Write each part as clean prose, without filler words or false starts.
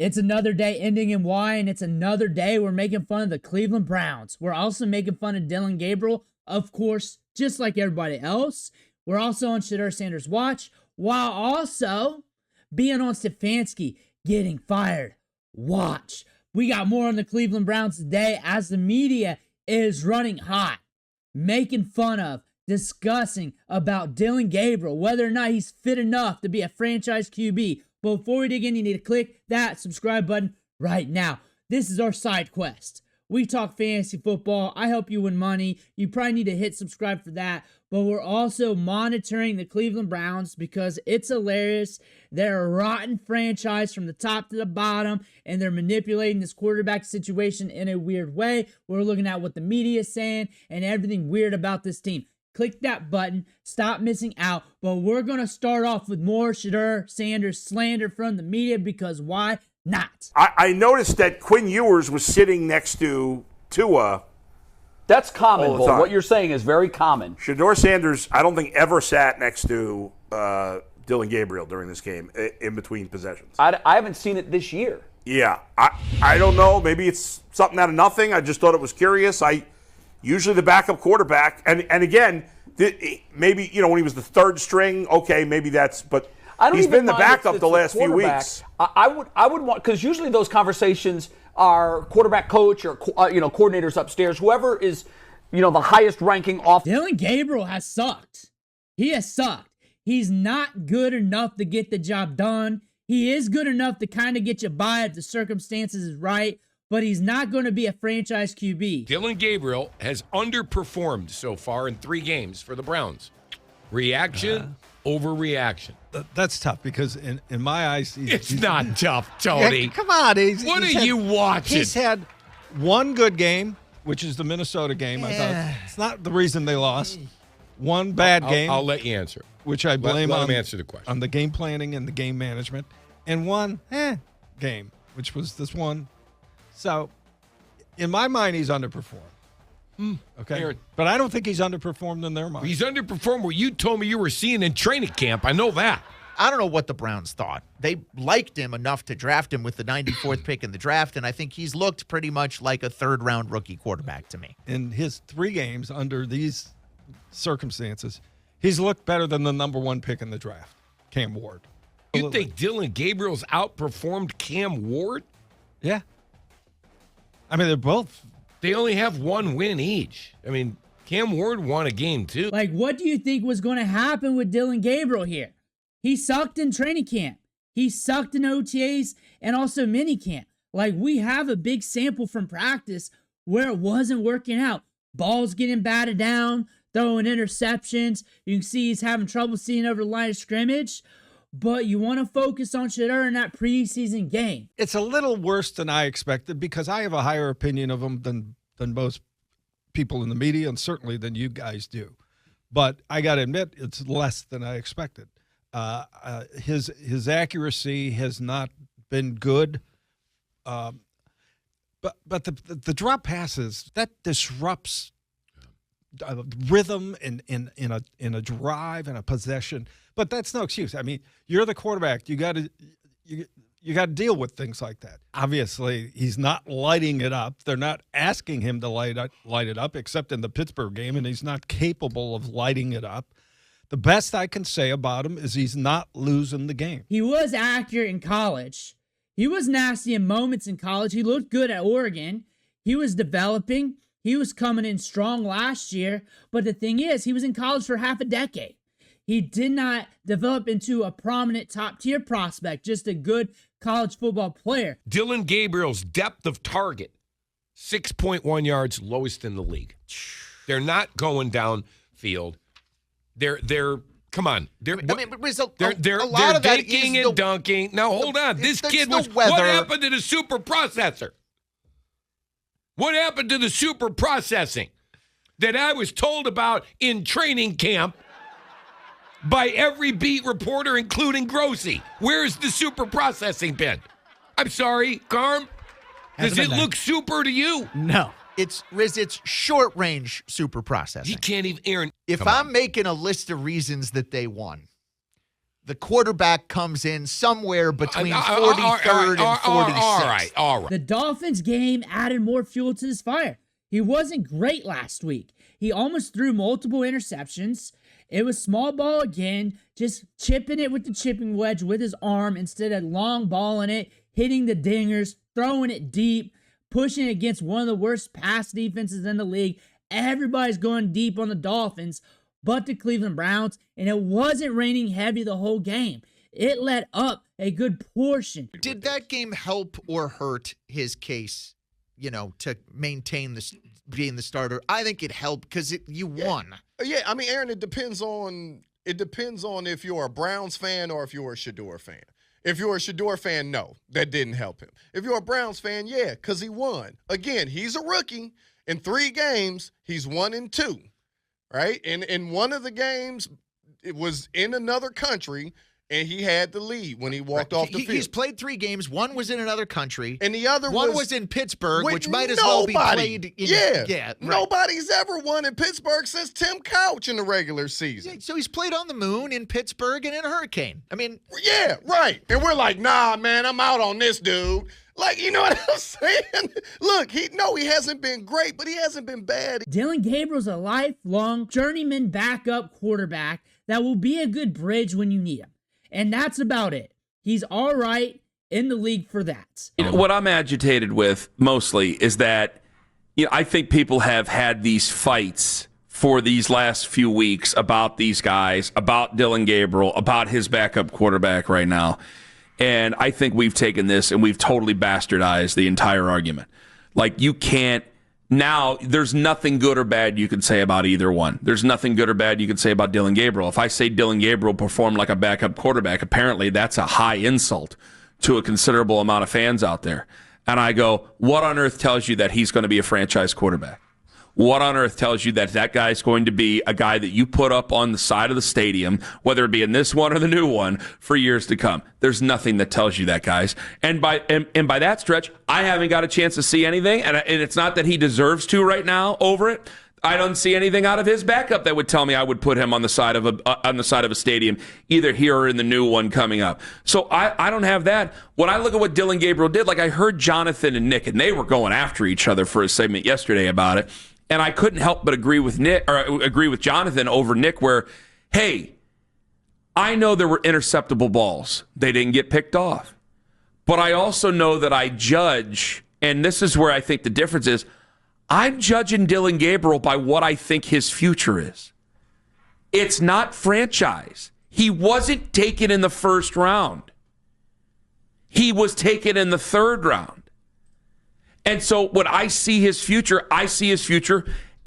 It's another day ending in Y, and it's another day we're making fun of the Cleveland Browns. We're also making fun of Dillon Gabriel, of course, just like everybody else. We're also on Shedeur Sanders' watch, while also being on Stefanski getting fired. Watch. We got more on the Cleveland Browns today as the media is running hot, making fun of, discussing about Dillon Gabriel, whether or not he's fit enough to be a franchise QB. But before we dig in, you need to click that subscribe button right now. This is our side quest. We talk fantasy football. I help you win money. You probably need to hit subscribe for that. But we're also monitoring the Cleveland Browns because it's hilarious. They're a rotten franchise from the top to the bottom, and they're manipulating this quarterback situation in a weird way. We're looking at what the media is saying and everything weird about this team. Click that button. Stop missing out. But we're going to start off with more Shedeur Sanders slander from the media because why not? I noticed that Quinn Ewers was sitting next to Tua. That's common, Bull. What you're saying is very common. Shedeur Sanders, I don't think ever sat next to Dillon Gabriel during this game in between possessions. I haven't seen it this year. Yeah. I don't know. Maybe it's something out of nothing. I just thought it was curious. Usually the backup quarterback, and again, maybe, when he was the third string, okay, maybe that's, but he's been the backup the last few weeks. I would want, because usually those conversations are quarterback coach or, coordinators upstairs, whoever is, the highest ranking off. Dillon Gabriel has sucked. He has sucked. He's not good enough to get the job done. He is good enough to kind of get you by if the circumstances is right, but he's not going to be a franchise QB. Dillon Gabriel has underperformed so far in 3 games for the Browns. Reaction, overreaction. That's tough because in my eyes, it's not tough, Tony. Yeah, come on, what are you watching? He's had one good game, which is the Minnesota game. I thought it's not the reason they lost. One bad game. I'll let you answer. Which I blame let him answer the question. On the game planning and the game management. And one game, which was this one. So, in my mind, he's underperformed. Okay, Aaron. But I don't think he's underperformed in their mind. He's underperformed what you told me you were seeing in training camp. I know that. I don't know what the Browns thought. They liked him enough to draft him with the 94th pick in the draft, and I think he's looked pretty much like a third-round rookie quarterback to me. In his 3 games under these circumstances, he's looked better than the number 1 pick in the draft, Cam Ward. You think Dillon Gabriel's outperformed Cam Ward? Yeah. I mean, they're both. They only have 1 win each. I mean, Cam Ward won a game, too. Like, what do you think was going to happen with Dillon Gabriel here? He sucked in training camp. He sucked in OTAs and also minicamp. Like, we have a big sample from practice where it wasn't working out. Balls getting batted down, throwing interceptions. You can see he's having trouble seeing over the line of scrimmage. But you want to focus on Shedeur in that preseason game. It's a little worse than I expected because I have a higher opinion of him than most people in the media and certainly than you guys do. But I got to admit, it's less than I expected. His accuracy has not been good. But the drop passes, that disrupts rhythm in a drive and a possession. But that's no excuse. I mean, you're the quarterback. You got to deal with things like that. Obviously, he's not lighting it up. They're not asking him to light it up, except in the Pittsburgh game, and he's not capable of lighting it up. The best I can say about him is he's not losing the game. He was accurate in college. He was nasty in moments in college. He looked good at Oregon. He was developing. He was coming in strong last year. But the thing is, he was in college for half a decade. He did not develop into a prominent top-tier prospect, just a good college football player. Dillon Gabriel's depth of target, 6.1 yards, lowest in the league. They're not going downfield. They're come on. They're dinking and dunking. Now, hold on. This kid was, what happened to the super processor? What happened to the super processing that I was told about in training camp by every beat reporter, including Grossi? Where's the super processing been? I'm sorry, Carm. Does it look super to you? No. It's short-range super processing. He can't even, Aaron. If I'm making a list of reasons that they won, the quarterback comes in somewhere between 43rd and 46th. All right. The Dolphins game added more fuel to this fire. He wasn't great last week. He almost threw multiple interceptions. It was small ball again, just chipping it with the chipping wedge with his arm instead of long balling it, hitting the dingers, throwing it deep, pushing it against one of the worst pass defenses in the league. Everybody's going deep on the Dolphins, but the Cleveland Browns, and it wasn't raining heavy the whole game. It let up a good portion. Did that game help or hurt his case, to maintain being the starter? I think it helped because you won. Yeah, I mean, Aaron, it depends on if you're a Browns fan or if you're a Shedeur fan. If you're a Shedeur fan, no, that didn't help him. If you're a Browns fan, yeah, because he won. Again, he's a rookie. In 3 games, he's 1-2, right? And in one of the games, it was in another country, and he had the lead when he walked off the field. He's played 3 games. One was in another country. And the other one was in Pittsburgh, which might as well be played in. Yeah. Right. Nobody's ever won in Pittsburgh since Tim Couch in the regular season. Yeah, so he's played on the moon, in Pittsburgh, and in a hurricane. I mean. Yeah, right. And we're like, nah, man, I'm out on this dude. Like, you know what I'm saying? Look, he hasn't been great, but he hasn't been bad. Dillon Gabriel's a lifelong journeyman backup quarterback that will be a good bridge when you need him. And that's about it. He's all right in the league for that. What I'm agitated with mostly is that I think people have had these fights for these last few weeks about these guys, about Dillon Gabriel, about his backup quarterback right now. And I think we've taken this and we've totally bastardized the entire argument. Like, you can't. Now, there's nothing good or bad you can say about either one. There's nothing good or bad you can say about Dillon Gabriel. If I say Dillon Gabriel performed like a backup quarterback, apparently that's a high insult to a considerable amount of fans out there. And I go, what on earth tells you that he's going to be a franchise quarterback? What on earth tells you that that guy's going to be a guy that you put up on the side of the stadium, whether it be in this one or the new one, for years to come? There's nothing that tells you that, guys. And by that stretch, I haven't got a chance to see anything, and it's not that he deserves to right now over it. I don't see anything out of his backup that would tell me I would put him on the side of a stadium, either here or in the new one coming up. So I don't have that. When I look at what Dillon Gabriel did, like, I heard Jonathan and Nick, and they were going after each other for a segment yesterday about it. And I couldn't help but agree with Jonathan over Nick, where, hey, I know there were interceptable balls. They didn't get picked off. But I also know that I judge, and this is where I think the difference is, I'm judging Dillon Gabriel by what I think his future is. It's not franchise. He wasn't taken in the first round. He was taken in the third round. And so when I see his future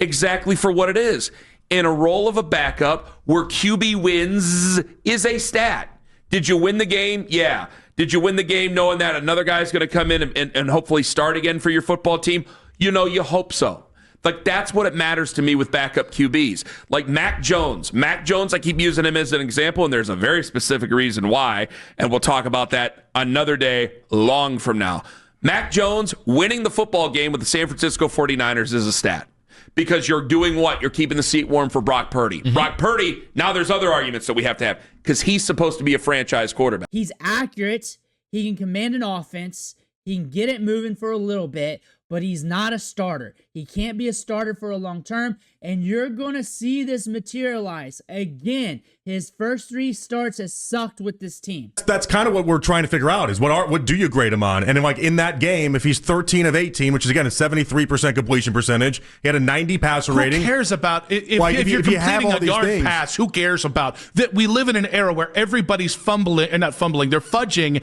exactly for what it is. In a role of a backup where QB wins is a stat. Did you win the game? Yeah. Did you win the game knowing that another guy's going to come in and hopefully start again for your football team? You hope so. Like, that's what it matters to me with backup QBs. Like Mac Jones, I keep using him as an example, and there's a very specific reason why, and we'll talk about that another day long from now. Mac Jones winning the football game with the San Francisco 49ers is a stat. Because you're doing what? You're keeping the seat warm for Brock Purdy. Mm-hmm. Brock Purdy, now there's other arguments that we have to have, because he's supposed to be a franchise quarterback. He's accurate. He can command an offense. He can get it moving for a little bit, but he's not a starter. He can't be a starter for a long term, and you're going to see this materialize. Again, his first 3 starts has sucked with this team. That's kind of what we're trying to figure out, is what do you grade him on? And in that game, if he's 13 of 18, which is, again, a 73% completion percentage, he had a 90 passer rating. Who cares about if you're completing a yard pass? Who cares about that? We live in an era where everybody's fumbling, and not fumbling, they're fudging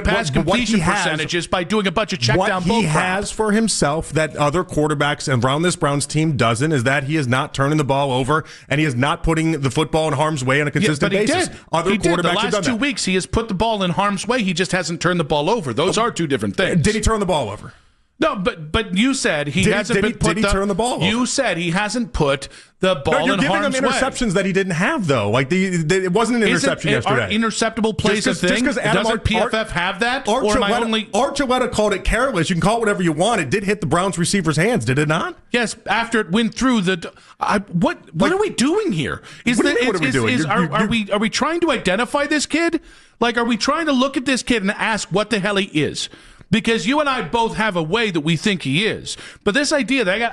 pass completion percentages by doing a bunch of check down bull crap. What he has for himself that other quarterbacks around this Browns team doesn't is that he is not turning the ball over, and he is not putting the football in harm's way on a consistent basis. Other quarterbacks have done that. The last 2 weeks, he has put the ball in harm's way. He just hasn't turned the ball over. Those are 2 different things. Did he turn the ball over? No, but you said he hasn't been put. Did he turn the ball over? You said he hasn't put the ball in harm's way. You're giving him interceptions that he didn't have, though. Like it wasn't an interception yesterday. Are interceptable plays a thing? Doesn't PFF have that? Archuleta called it careless. You can call it whatever you want. It did hit the Browns receiver's hands, did it not? Yes, after it went through the. What are we doing here? What are we doing? Are we trying to identify this kid? Like, are we trying to look at this kid and ask what the hell he is? Because you and I both have a way that we think he is. But this idea that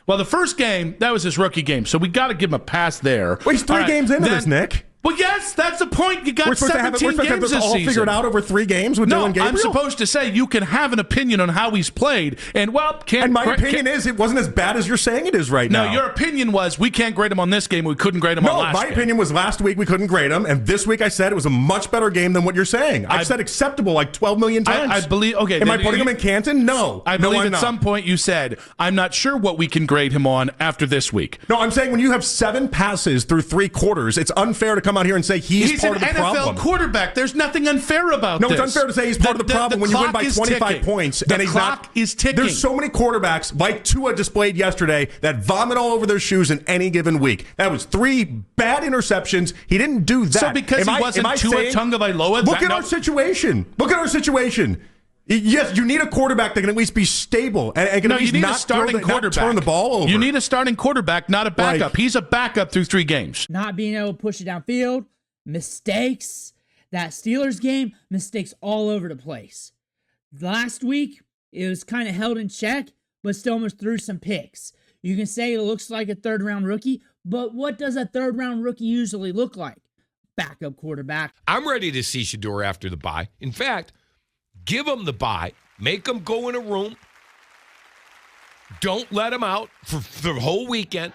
the first game, that was his rookie game, so we got to give him a pass there. Well, he's three games into this, Nick. Well, yes, that's the point. You got 17 games this all season. Figured out over 3 games with Dillon Gabriel? I'm supposed to say you can have an opinion on how he's played, and my opinion is it wasn't as bad as you're saying it is right now. No, your opinion was we can't grade him on this game. We couldn't grade him on last game. No, my opinion was last week we couldn't grade him, and this week I said it was a much better game than what you're saying. I've said acceptable like 12 million times. I believe. Okay, am I putting him in Canton? No, I believe at some point you said I'm not sure what we can grade him on after this week. No, I'm saying when you have 7 passes through 3 quarters, it's unfair to come out here and say he's part of the problem. He's an NFL quarterback. There's nothing unfair about this. No, it's unfair to say he's part of the problem when you win by 25 points. The clock is ticking. There's so many quarterbacks, like Tua displayed yesterday, that vomit all over their shoes in any given week. That was 3 bad interceptions. He didn't do that. So because he wasn't Tua Tagovailoa? Look at our situation. Look at our situation. Yes, you need a quarterback that can at least be stable and can at least not turn the ball over. You need a starting quarterback, not a backup. He's a backup through 3 games. Not being able to push it downfield. Mistakes. That Steelers game, mistakes all over the place. Last week, it was kind of held in check, but still almost threw some picks. You can say it looks like a third-round rookie, but what does a third-round rookie usually look like? Backup quarterback. I'm ready to see Shedeur after the bye. In fact, give him the bye. Make him go in a room. Don't let him out for the whole weekend.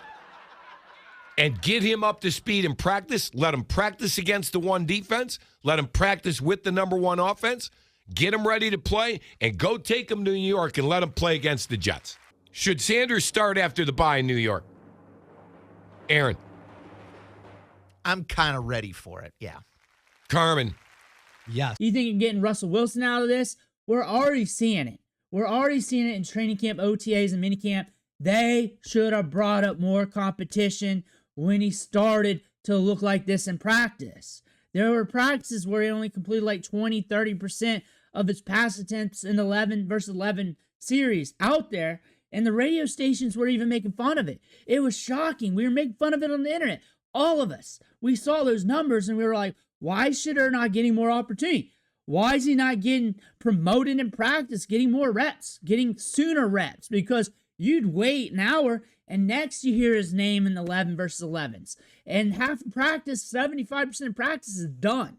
And get him up to speed in practice. Let him practice against the 1 defense. Let him practice with the number 1 offense. Get him ready to play. And go take him to New York and let him play against the Jets. Should Sanders start after the bye in New York? Aaron. I'm kind of ready for it, yeah. Carmen. Yes. You think you're getting Russell Wilson out of this? We're already seeing it. We're already seeing it in training camp, OTAs, and minicamp. They should have brought up more competition when he started to look like this in practice. There were practices where he only completed like 20, 30% of his pass attempts in 11 versus 11 series out there, and the radio stations were even making fun of it. It was shocking. We were making fun of it on the internet. All of us. We saw those numbers and we were like, why is Shedeur not getting more opportunity? Why is he not getting promoted in practice, getting more reps, getting sooner reps? Because you'd wait an hour, and next you hear his name in 11 versus 11s. And half of practice, 75% of practice is done.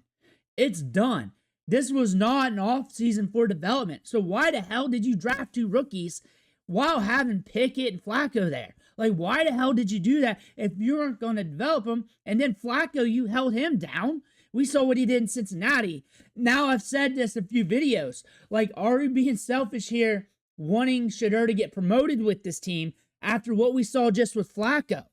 It's done. This was not an offseason for development. So why the hell did you draft 2 rookies while having Pickett and Flacco there? Like, why the hell did you do that if you weren't going to develop him? And then Flacco, you held him down. We saw what he did in Cincinnati. Now, I've said this in a few videos. Like, are we being selfish here, wanting Shedeur to get promoted with this team after what we saw just with Flacco?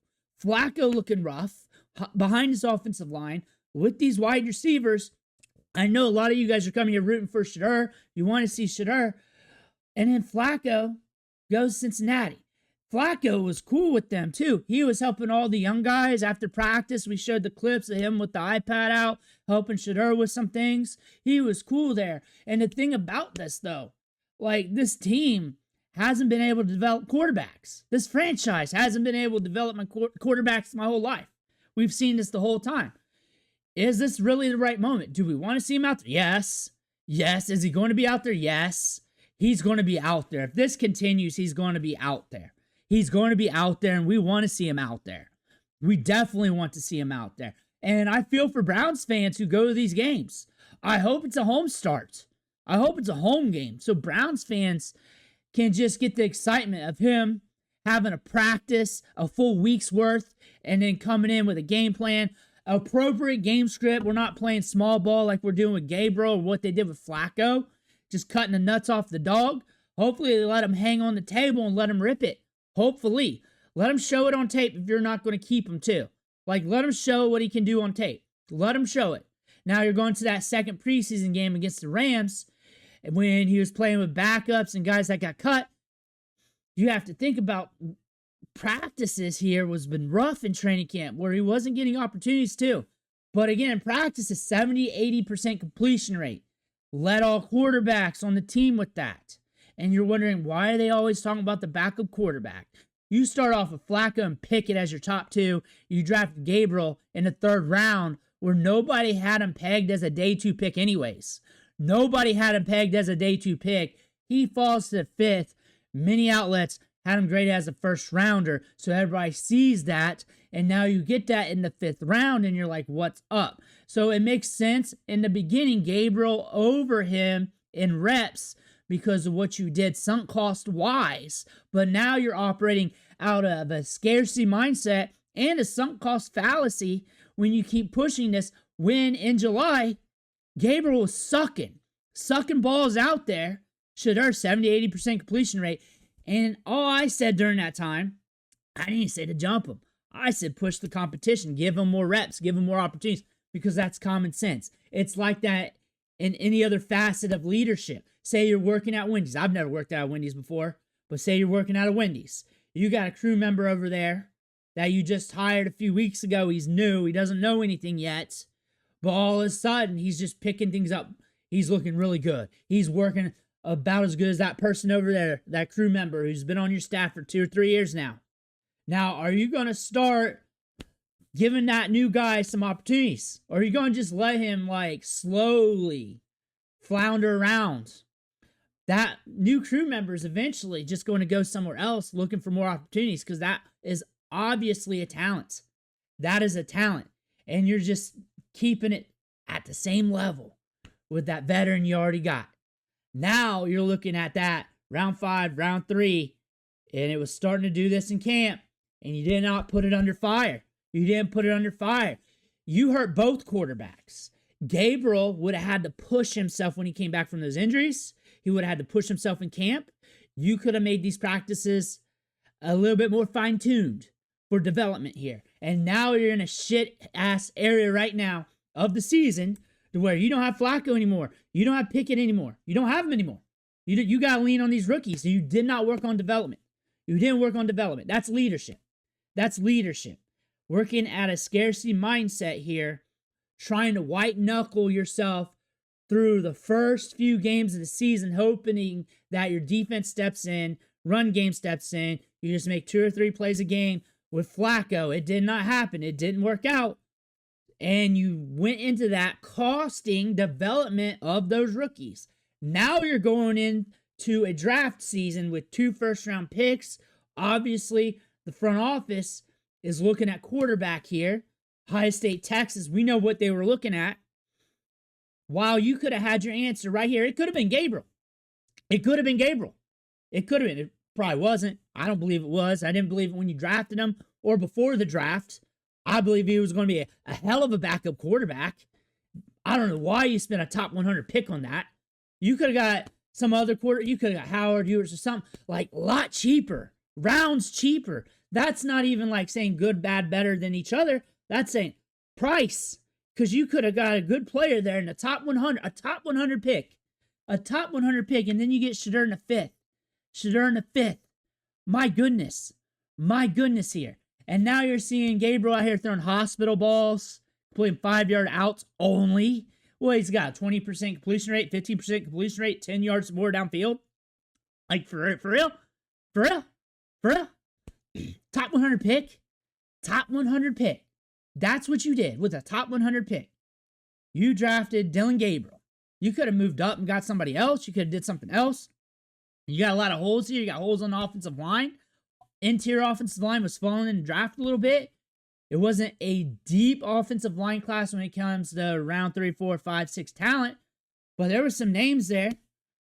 Flacco looking rough behind his offensive line with these wide receivers. I know a lot of you guys are coming here rooting for Shedeur. You want to see Shedeur. And then Flacco goes to Cincinnati. Flacco was cool with them, too. He was helping all the young guys after practice. We showed the clips of him with the iPad out, helping Shedeur with some things. He was cool there. And the thing about this, though, like, this team hasn't been able to develop quarterbacks. This franchise hasn't been able to develop my quarterbacks my whole life. We've seen this the whole time. Is this really the right moment? Do we want to see him out there? Yes. Yes. Is he going to be out there? Yes. He's going to be out there. If this continues, he's going to be out there. He's going to be out there, and we want to see him out there. We definitely want to see him out there. And I feel for Browns fans who go to these games. I hope it's a home start. I hope it's a home game. So Browns fans can just get the excitement of him having a practice, a full week's worth, and then coming in with a game plan, appropriate game script. We're not playing small ball like we're doing with Gabriel or what they did with Flacco, just cutting the nuts off the dog. Hopefully they let him hang on the table and let him rip it. Hopefully. Let him show it on tape if you're not going to keep him too. Like, let him show what he can do on tape. Let him show it. Now you're going to that second preseason game against the Rams. when he was playing with backups and guys that got cut. You have to think about practices here was been rough in training camp where he wasn't getting opportunities too. But again, in practice, a 70-80% completion rate. Led all quarterbacks on the team with that. And you're wondering, why are they always talking about the backup quarterback? You start off with Flacco and Pickett as your top two. You draft Gabriel in the 3rd round where nobody had him pegged as a day 2 pick anyways. Nobody had him pegged as a day 2 pick. He falls to the 5th. Many outlets had him graded as a 1st rounder, so everybody sees that, and now you get that in the 5th round, and you're like, what's up? So it makes sense in the beginning, Gabriel over him in reps because of what you did sunk cost wise, but now you're operating out of a scarcity mindset and a sunk cost fallacy when you keep pushing this, when in July, Gabriel was sucking balls out there. Shedeur, 70-80% completion rate. And all I said during that time, I didn't say to jump him. I said push the competition, give him more reps, give him more opportunities, because that's common sense. It's like that in any other facet of leadership. Say you're working at Wendy's. I've never worked at Wendy's before, but say you're working at a Wendy's. You got a crew member over there that you just hired a few weeks ago. He's new. He doesn't know anything yet. But all of a sudden, he's just picking things up. He's looking really good. He's working about as good as that person over there, that crew member who's been on your staff for 2 or 3 years now. Now, are you going to start giving that new guy some opportunities? Or are you going to just let him like slowly flounder around? That new crew member is eventually just going to go somewhere else looking for more opportunities, because that is obviously a talent. That is a talent. And you're just keeping it at the same level with that veteran you already got. Now you're looking at that round 5, round 3, and it was starting to do this in camp, and you did not put it under fire. You didn't put it under fire. You hurt both quarterbacks. Gabriel would have had to push himself when he came back from those injuries. He would have had to push himself in camp. You could have made these practices a little bit more fine-tuned for development here. And now you're in a shit-ass area right now of the season to where you don't have Flacco anymore. You don't have Pickett anymore. You don't have him anymore. You got to lean on these rookies. So you did not work on development. You didn't work on development. That's leadership. That's leadership. Working at a scarcity mindset here, trying to white-knuckle yourself through the first few games of the season, hoping that your defense steps in, run game steps in, you just make 2 or 3 plays a game. With Flacco, it did not happen. It didn't work out. And you went into that costing development of those rookies. Now you're going into a draft season with 2 first-round picks. Obviously, the front office is looking at quarterback here. Ohio State, Texas, we know what they were looking at. While you could have had your answer right here, it could have been Gabriel. It could have been Gabriel. It could have been. It probably wasn't. I don't believe it was. I didn't believe it when you drafted him or before the draft. I believe he was going to be a hell of a backup quarterback. I don't know why you spent a top 100 pick on that. You could have got some other quarter. You could have got Howard Ewers or something like a lot cheaper, rounds cheaper. That's not even like saying good, bad, better than each other. That's saying price, because you could have got a good player there in the top 100, a top 100 pick, and then you get Shedeur in the 5th. Shedeur in the 5th. My goodness here. And now you're seeing Gabriel out here throwing hospital balls, playing 5-yard outs only. Well, he's got a 20% completion rate, 15% completion rate, 10 yards more downfield. Like, for real? Top 100 pick? Top 100 pick. That's what you did with a top 100 pick. You drafted Dillon Gabriel. You could have moved up and got somebody else. You could have did something else. You got a lot of holes here. You got holes on the offensive line. Interior offensive line was falling in the draft a little bit. It wasn't a deep offensive line class when it comes to round 3, 4, 5, 6 talent. But there were some names there.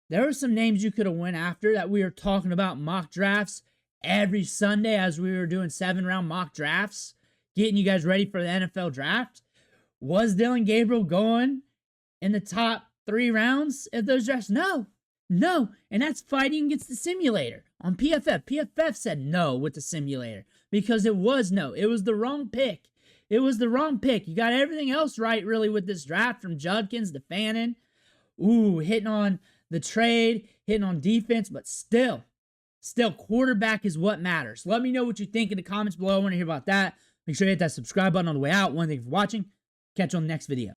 There were some names you could have went after that we were talking about mock drafts every Sunday as we were doing 7-round mock drafts, getting you guys ready for the NFL draft. Was Dillon Gabriel going in the top 3 rounds of those drafts? No. And that's fighting against the simulator on PFF. PFF said no with the simulator because it was no. It was the wrong pick. You got everything else right, really, with this draft, from Judkins to Fannin. Hitting on the trade, hitting on defense, but still, quarterback is what matters. Let me know what you think in the comments below. I want to hear about that. Make sure you hit that subscribe button on the way out. Thank you for watching. Catch you on the next video.